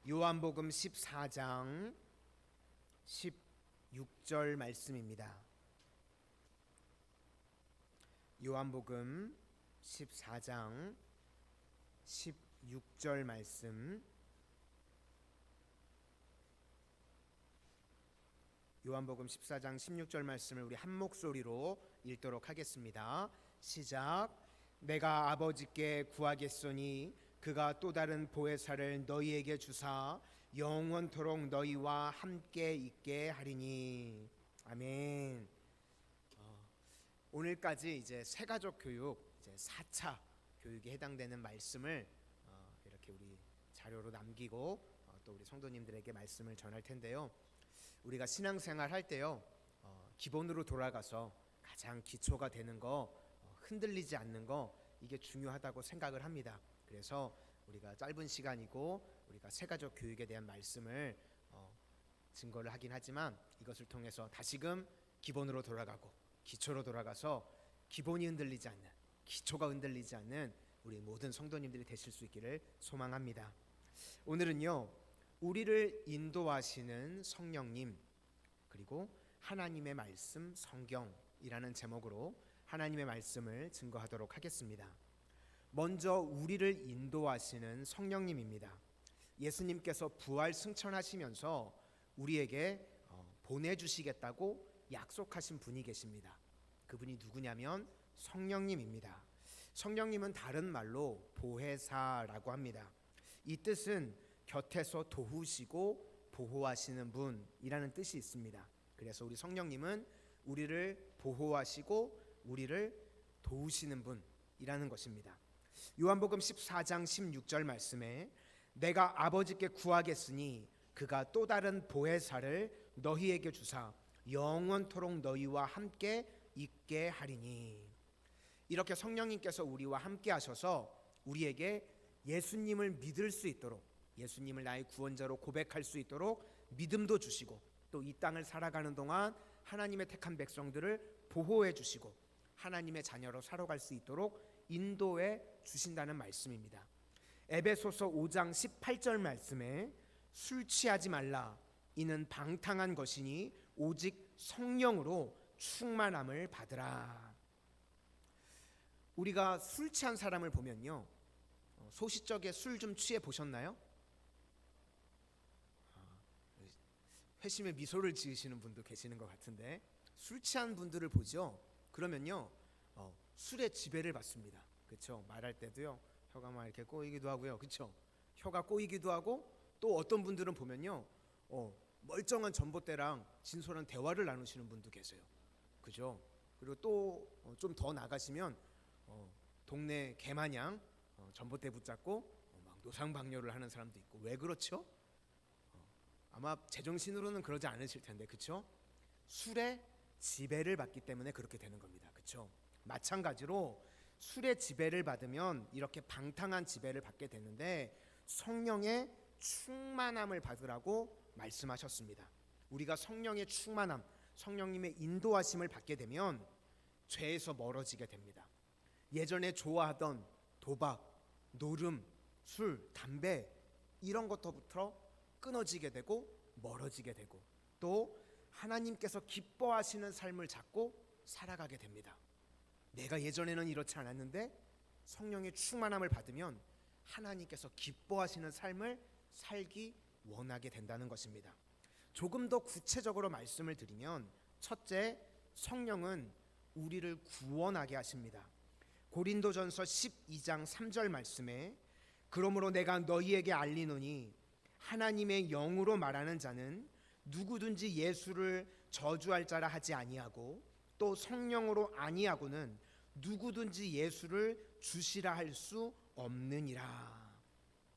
요한복음 14장 16절 말씀입니다. 요한복음 14장 16절 말씀. 요한복음 14장 16절 말씀을 우리 한 목소리로 읽도록 하겠습니다. 시작. 내가 아버지께 구하겠소니 그가 또 다른 보혜사를 너희에게 주사 영원토록 너희와 함께 있게 하리니. 아멘. 오늘까지 이제 새가족 교육, 이제 4차 교육에 해당되는 말씀을 이렇게 우리 자료로 남기고 또 우리 성도님들에게 말씀을 전할 텐데요. 우리가 신앙생활 할 때요, 기본으로 돌아가서 가장 기초가 되는 거, 흔들리지 않는 거, 이게 중요하다고 생각을 합니다. 그래서 우리가 짧은 시간이고 우리가 새가족 교육에 대한 말씀을 증거를 하긴 하지만, 이것을 통해서 다시금 기본으로 돌아가고 기초로 돌아가서 기본이 흔들리지 않는, 기초가 흔들리지 않는 우리 모든 성도님들이 되실 수 있기를 소망합니다. 오늘은요, 우리를 인도하시는 성령님, 그리고 하나님의 말씀 성경이라는 제목으로 하나님의 말씀을 증거하도록 하겠습니다. 먼저 우리를 인도하시는 성령님입니다. 예수님께서 부활 승천하시면서 우리에게 보내주시겠다고 약속하신 분이 계십니다. 그분이 누구냐면 성령님입니다. 성령님은 다른 말로 보혜사라고 합니다. 이 뜻은 곁에서 도우시고 보호하시는 분이라는 뜻이 있습니다. 그래서 우리 성령님은 우리를 보호하시고 우리를 도우시는 분이라는 것입니다. 요한복음 14장 16절 말씀에 내가 아버지께 구하겠으니 그가 또 다른 보혜사를 너희에게 주사 영원토록 너희와 함께 있게 하리니. 이렇게 성령님께서 우리와 함께 하셔서 우리에게 예수님을 믿을 수 있도록, 예수님을 나의 구원자로 고백할 수 있도록 믿음도 주시고, 또 이 땅을 살아가는 동안 하나님의 택한 백성들을 보호해 주시고 하나님의 자녀로 살아갈 수 있도록 인도해 주신다는 말씀입니다. 에베소서 5장 18절 말씀에 술 취하지 말라, 이는 방탕한 것이니 오직 성령으로 충만함을 받으라. 우리가 술 취한 사람을 보면요, 소시적에 술 좀 취해 보셨나요? 회심의 미소를 지으시는 분도 계시는 것 같은데, 술 취한 분들을 보죠. 그러면요, 술의 지배를 받습니다. 그렇죠? 말할 때도요, 혀가 막 이렇게 꼬이기도 하고요. 그렇죠? 혀가 꼬이기도 하고, 또 어떤 분들은 보면요, 멀쩡한 전봇대랑 진솔한 대화를 나누시는 분도 계세요. 그죠? 그리고 또 좀 더 나가시면 동네 개마냥 전봇대 붙잡고 막 노상방뇨를 하는 사람도 있고. 왜 그렇죠? 아마 제정신으로는 그러지 않으실 텐데, 그렇죠? 술의 지배를 받기 때문에 그렇게 되는 겁니다. 그렇죠? 마찬가지로 술의 지배를 받으면 이렇게 방탕한 지배를 받게 되는데, 성령의 충만함을 받으라고 말씀하셨습니다. 우리가 성령의 충만함, 성령님의 인도하심을 받게 되면 죄에서 멀어지게 됩니다. 예전에 좋아하던 도박, 노름, 술, 담배, 이런 것부터 끊어지게 되고 멀어지게 되고, 또 하나님께서 기뻐하시는 삶을 찾고 살아가게 됩니다. 내가 예전에는 이렇지 않았는데 성령의 충만함을 받으면 하나님께서 기뻐하시는 삶을 살기 원하게 된다는 것입니다. 조금 더 구체적으로 말씀을 드리면, 첫째, 성령은 우리를 구원하게 하십니다. 고린도전서 12장 3절 말씀에 그러므로 내가 너희에게 알리노니 하나님의 영으로 말하는 자는 누구든지 예수를 저주할 자라 하지 아니하고, 또 성령으로 아니하고는 누구든지 예수를 주시라 할 수 없느니라.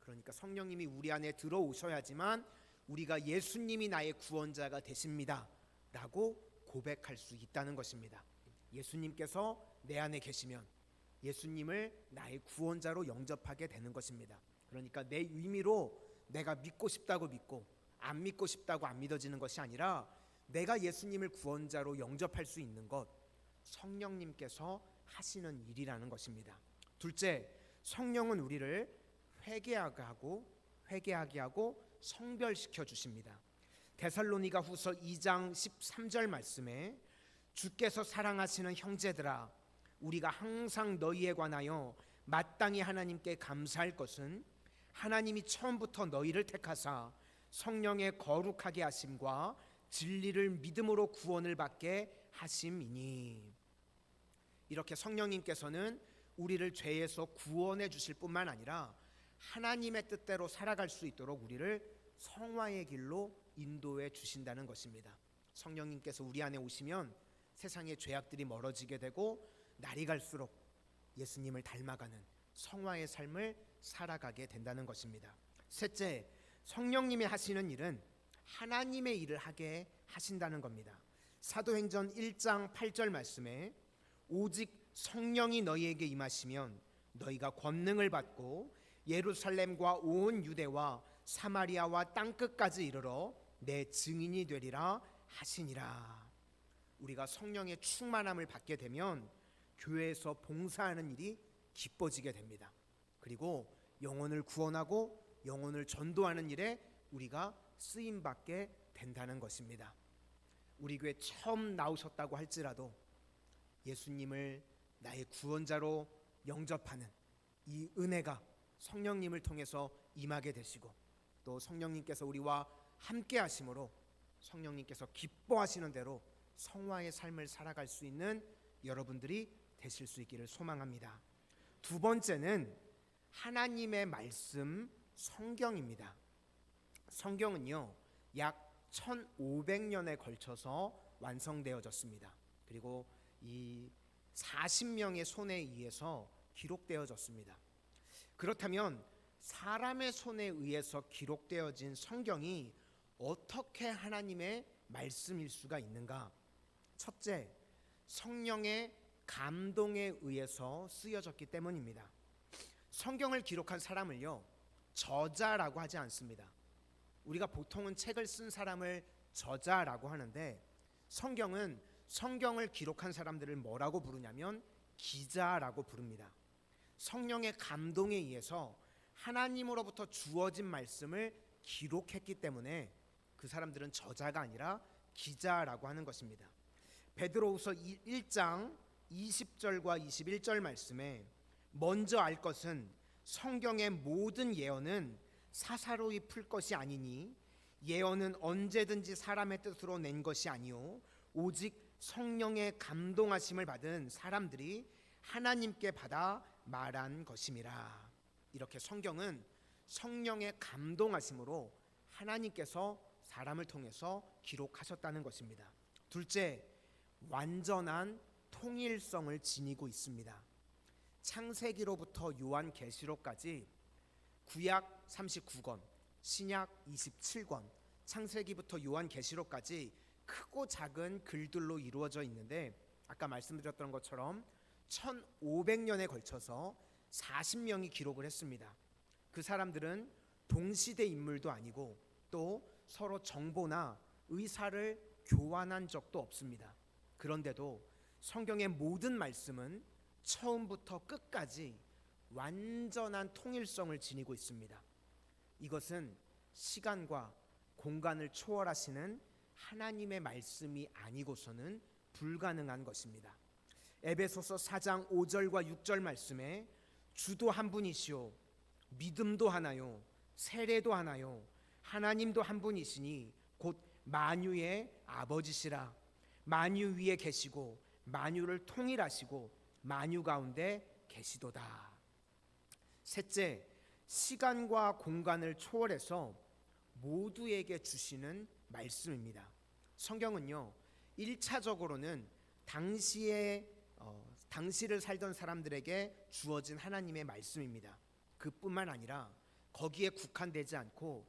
그러니까 성령님이 우리 안에 들어오셔야지만 우리가 예수님이 나의 구원자가 되십니다 라고 고백할 수 있다는 것입니다. 예수님께서 내 안에 계시면 예수님을 나의 구원자로 영접하게 되는 것입니다. 그러니까 내 의미로 내가 믿고 싶다고 믿고 안 믿고 싶다고 안 믿어지는 것이 아니라, 내가 예수님을 구원자로 영접할 수 있는 것, 성령님께서 하시는 일이라는 것입니다. 둘째, 성령은 우리를 회개하게 하고 회개하게 하고 성별시켜 주십니다. 데살로니가 후서 2장 13절 말씀에 주께서 사랑하시는 형제들아 우리가 항상 너희에 관하여 마땅히 하나님께 감사할 것은 하나님이 처음부터 너희를 택하사 성령의 거룩하게 하심과 진리를 믿음으로 구원을 받게 하심이니. 이렇게 성령님께서는 우리를 죄에서 구원해 주실 뿐만 아니라 하나님의 뜻대로 살아갈 수 있도록 우리를 성화의 길로 인도해 주신다는 것입니다. 성령님께서 우리 안에 오시면 세상의 죄악들이 멀어지게 되고 날이 갈수록 예수님을 닮아가는 성화의 삶을 살아가게 된다는 것입니다. 셋째, 성령님이 하시는 일은 하나님의 일을 하게 하신다는 겁니다. 사도행전 1장 8절 말씀에 오직 성령이 너희에게 임하시면 너희가 권능을 받고 예루살렘과 온 유대와 사마리아와 땅끝까지 이르러 내 증인이 되리라 하시니라. 우리가 성령의 충만함을 받게 되면 교회에서 봉사하는 일이 기뻐지게 됩니다. 그리고 영혼을 구원하고 영혼을 전도하는 일에 우리가 쓰임받게 된다는 것입니다. 우리 교회 처음 나오셨다고 할지라도 예수님을 나의 구원자로 영접하는 이 은혜가 성령님을 통해서 임하게 되시고 또 성령님께서 우리와 함께 하심으로 성령님께서 기뻐하시는 대로 성화의 삶을 살아갈 수 있는 여러분들이 되실 수 있기를 소망합니다. 두 번째는 하나님의 말씀 성경입니다. 성경은요 약 1500년에 걸쳐서 완성되어졌습니다. 그리고 이 40명의 손에 의해서 기록되어졌습니다. 그렇다면 사람의 손에 의해서 기록되어진 성경이 어떻게 하나님의 말씀일 수가 있는가? 첫째, 성령의 감동에 의해서 쓰여졌기 때문입니다. 성경을 기록한 사람을요 저자라고 하지 않습니다. 우리가 보통은 책을 쓴 사람을 저자라고 하는데 성경은 성경을 기록한 사람들을 뭐라고 부르냐면 기자라고 부릅니다. 성령의 감동에 의해서 하나님으로부터 주어진 말씀을 기록했기 때문에 그 사람들은 저자가 아니라 기자라고 하는 것입니다. 베드로후서 1장 20절과 21절 말씀에 먼저 알 것은 성경의 모든 예언은 사사로이 풀 것이 아니니 예언은 언제든지 사람의 뜻으로 낸 것이 아니요 오직 성령의 감동하심을 받은 사람들이 하나님께 받아 말한 것임이라. 이렇게 성경은 성령의 감동하심으로 하나님께서 사람을 통해서 기록하셨다는 것입니다. 둘째, 완전한 통일성을 지니고 있습니다. 창세기로부터 요한계시록까지 구약 39권, 신약 27권, 창세기부터 요한계시록까지 크고 작은 글들로 이루어져 있는데 아까 말씀드렸던 것처럼 1500년에 걸쳐서 40명이 기록을 했습니다. 그 사람들은 동시대 인물도 아니고 또 서로 정보나 의사를 교환한 적도 없습니다. 그런데도 성경의 모든 말씀은 처음부터 끝까지 완전한 통일성을 지니고 있습니다. 이것은 시간과 공간을 초월하시는 하나님의 말씀이 아니고서는 불가능한 것입니다. 에베소서 4장 5절과 6절 말씀에 주도 한 분이시오 믿음도 하나요 세례도 하나요 하나님도 한 분이시니 곧 만유의 아버지시라. 만유 위에 계시고 만유를 통일하시고 만유 가운데 계시도다. 셋째, 시간과 공간을 초월해서 모두에게 주시는 말씀입니다. 성경은요 1차적으로는 당시를 살던 사람들에게 주어진 하나님의 말씀입니다. 그뿐만 아니라 거기에 국한되지 않고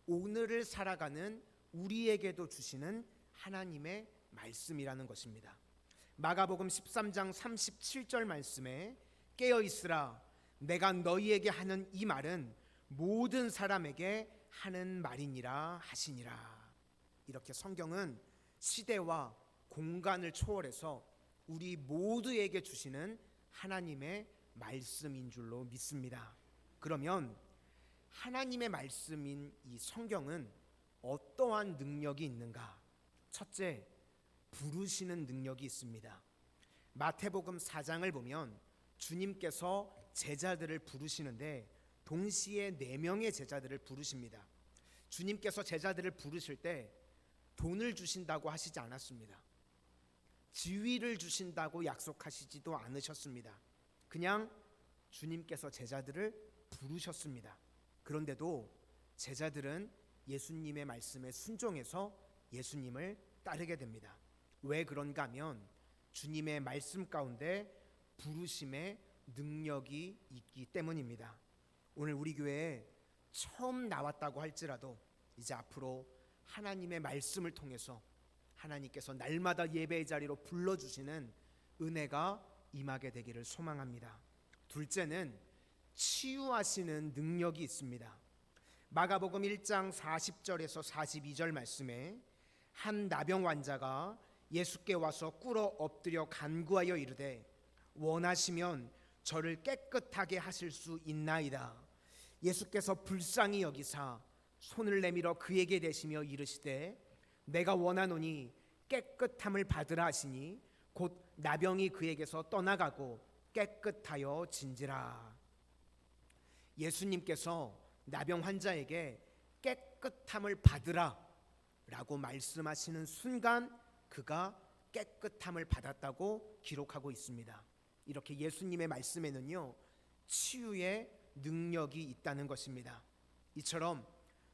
오늘을 살아가는 우리에게도 주시는 하나님의 말씀이라는 것입니다. 마가복음 13장 37절 말씀에 깨어 있으라 내가 너희에게 하는 이 말은 모든 사람에게 하는 말이니라 하시니라. 이렇게 성경은 시대와 공간을 초월해서 우리 모두에게 주시는 하나님의 말씀인 줄로 믿습니다. 그러면 하나님의 말씀인 이 성경은 어떠한 능력이 있는가? 첫째, 부르시는 능력이 있습니다. 마태복음 4장을 보면 주님께서 제자들을 부르시는데 동시에 4명의 제자들을 부르십니다. 주님께서 제자들을 부르실 때 돈을 주신다고 하시지 않았습니다. 지위를 주신다고 약속하시지도 않으셨습니다. 그냥 주님께서 제자들을 부르셨습니다. 그런데도 제자들은 예수님의 말씀에 순종해서 예수님을 따르게 됩니다. 왜 그런가 하면 주님의 말씀 가운데 부르심의 능력이 있기 때문입니다. 오늘 우리 교회에 처음 나왔다고 할지라도 이제 앞으로 하나님의 말씀을 통해서 하나님께서 날마다 예배의 자리로 불러주시는 은혜가 임하게 되기를 소망합니다. 둘째는 치유하시는 능력이 있습니다. 마가복음 1장 40절에서 42절 말씀에 한 나병 환자가 예수께 와서 꿇어 엎드려 간구하여 이르되 원하시면 저를 깨끗하게 하실 수 있나이다. 예수께서 불쌍히 여기사 손을 내밀어 그에게 대시며 이르시되 내가 원하노니 깨끗함을 받으라 하시니 곧 나병이 그에게서 떠나가고 깨끗하여 진지라. 예수님께서 나병 환자에게 깨끗함을 받으라 라고 말씀하시는 순간 그가 깨끗함을 받았다고 기록하고 있습니다. 이렇게 예수님의 말씀에는요 치유의 능력이 있다는 것입니다. 이처럼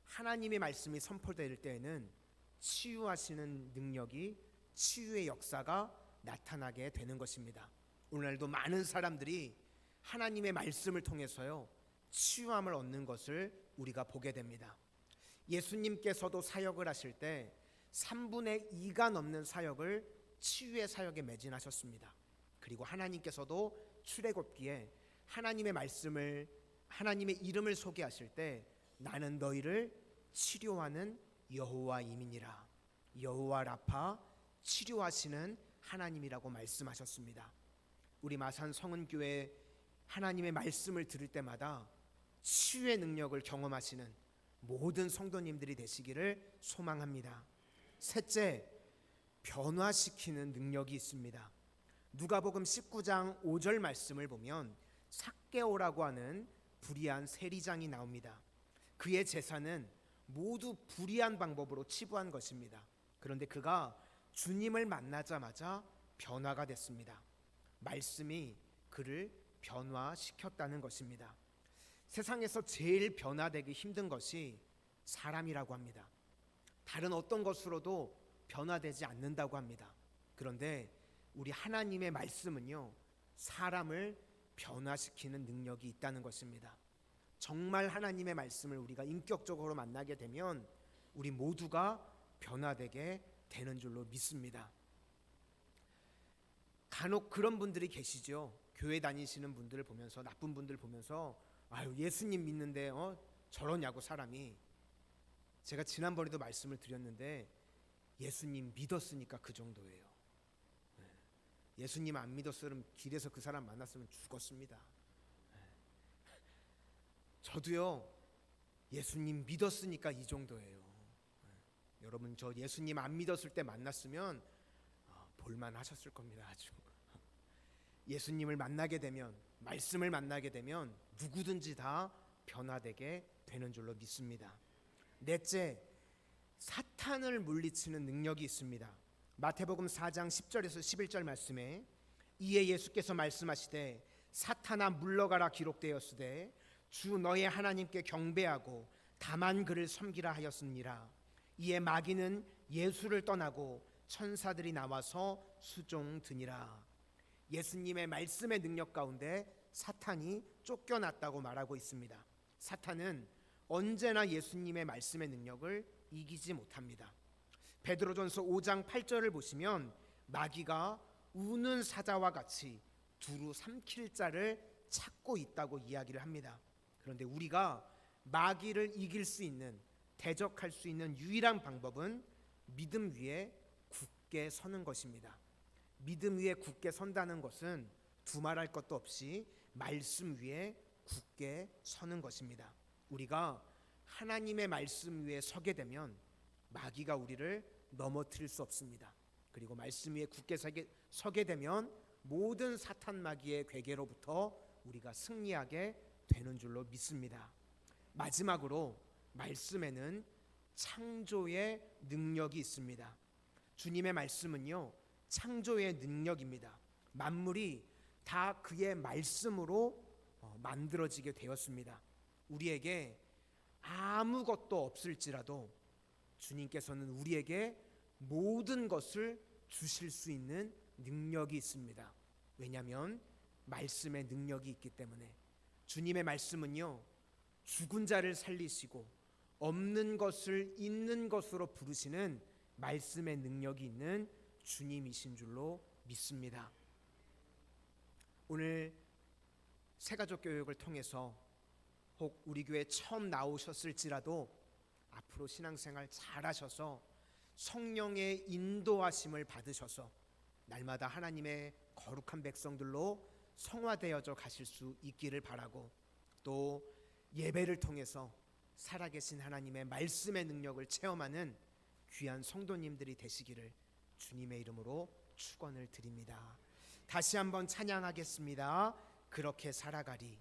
하나님의 말씀이 선포될 때에는 치유하시는 능력이 치유의 역사가 나타나게 되는 것입니다. 오늘날도 많은 사람들이 하나님의 말씀을 통해서요 치유함을 얻는 것을 우리가 보게 됩니다. 예수님께서도 사역을 하실 때 3분의 2가 넘는 사역을 치유의 사역에 매진하셨습니다. 그리고 하나님께서도 출애굽기에 하나님의 말씀을 하나님의 이름을 소개하실 때 나는 너희를 치료하는 여호와임이니라. 여호와 라파 치료하시는 하나님이라고 말씀하셨습니다. 우리 마산 성은교회 하나님의 말씀을 들을 때마다 치유의 능력을 경험하시는 모든 성도님들이 되시기를 소망합니다. 셋째, 변화시키는 능력이 있습니다. 누가복음 19장 5절 말씀을 보면 삭개오라고 하는 불의한 세리장이 나옵니다. 그의 재산은 모두 불의한 방법으로 치부한 것입니다. 그런데 그가 주님을 만나자마자 변화가 됐습니다. 말씀이 그를 변화시켰다는 것입니다. 세상에서 제일 변화되기 힘든 것이 사람이라고 합니다. 다른 어떤 것으로도 변화되지 않는다고 합니다. 그런데 우리 하나님의 말씀은요 사람을 변화시키는 능력이 있다는 것입니다. 정말 하나님의 말씀을 우리가 인격적으로 만나게 되면 우리 모두가 변화되게 되는 줄로 믿습니다. 간혹 그런 분들이 계시죠. 교회 다니시는 분들을 보면서 나쁜 분들 보면서 아유 예수님 믿는데 저러냐고 사람이. 제가 지난번에도 말씀을 드렸는데 예수님 믿었으니까 그 정도예요. 예수님 안 믿었으면 길에서 그 사람 만났으면 죽었습니다. 저도요 예수님 믿었으니까 이 정도예요. 여러분 저 예수님 안 믿었을 때 만났으면 볼만 하셨을 겁니다. 아주 예수님을 만나게 되면 말씀을 만나게 되면 누구든지 다 변화되게 되는 줄로 믿습니다. 넷째, 사탄을 물리치는 능력이 있습니다. 마태복음 4장 10절에서 11절 말씀에 이에 예수께서 말씀하시되 사탄아 물러가라 기록되었으되 주 너의 하나님께 경배하고 다만 그를 섬기라 하였습니다. 이에 마귀는 예수를 떠나고 천사들이 나와서 수종드니라. 예수님의 말씀의 능력 가운데 사탄이 쫓겨났다고 말하고 있습니다. 사탄은 언제나 예수님의 말씀의 능력을 이기지 못합니다. 베드로전서 5장 8절을 보시면 마귀가 우는 사자와 같이 두루 삼킬 자를 찾고 있다고 이야기를 합니다. 그런데 우리가 마귀를 이길 수 있는 대적할 수 있는 유일한 방법은 믿음 위에 굳게 서는 것입니다. 믿음 위에 굳게 선다는 것은 두말할 것도 없이 말씀 위에 굳게 서는 것입니다. 우리가 하나님의 말씀 위에 서게 되면 마귀가 우리를 넘어뜨릴 수 없습니다. 그리고 말씀 위에 굳게 서게 되면 모든 사탄 마귀의 괴계로부터 우리가 승리하게 되는 줄로 믿습니다. 마지막으로 말씀에는 창조의 능력이 있습니다. 주님의 말씀은요, 창조의 능력입니다. 만물이 다 그의 말씀으로 만들어지게 되었습니다. 우리에게 아무것도 없을지라도 주님께서는 우리에게 모든 것을 주실 수 있는 능력이 있습니다. 왜냐하면 말씀의 능력이 있기 때문에. 주님의 말씀은요, 죽은 자를 살리시고 없는 것을 있는 것으로 부르시는 말씀의 능력이 있는 주님이신 줄로 믿습니다. 오늘 새가족 교육을 통해서 혹 우리 교회 처음 나오셨을지라도 앞으로 신앙생활 잘하셔서 성령의 인도하심을 받으셔서 날마다 하나님의 거룩한 백성들로 성화되어져 가실 수 있기를 바라고, 또 예배를 통해서 살아계신 하나님의 말씀의 능력을 체험하는 귀한 성도님들이 되시기를 주님의 이름으로 축원을 드립니다. 다시 한번 찬양하겠습니다. 그렇게 살아가리.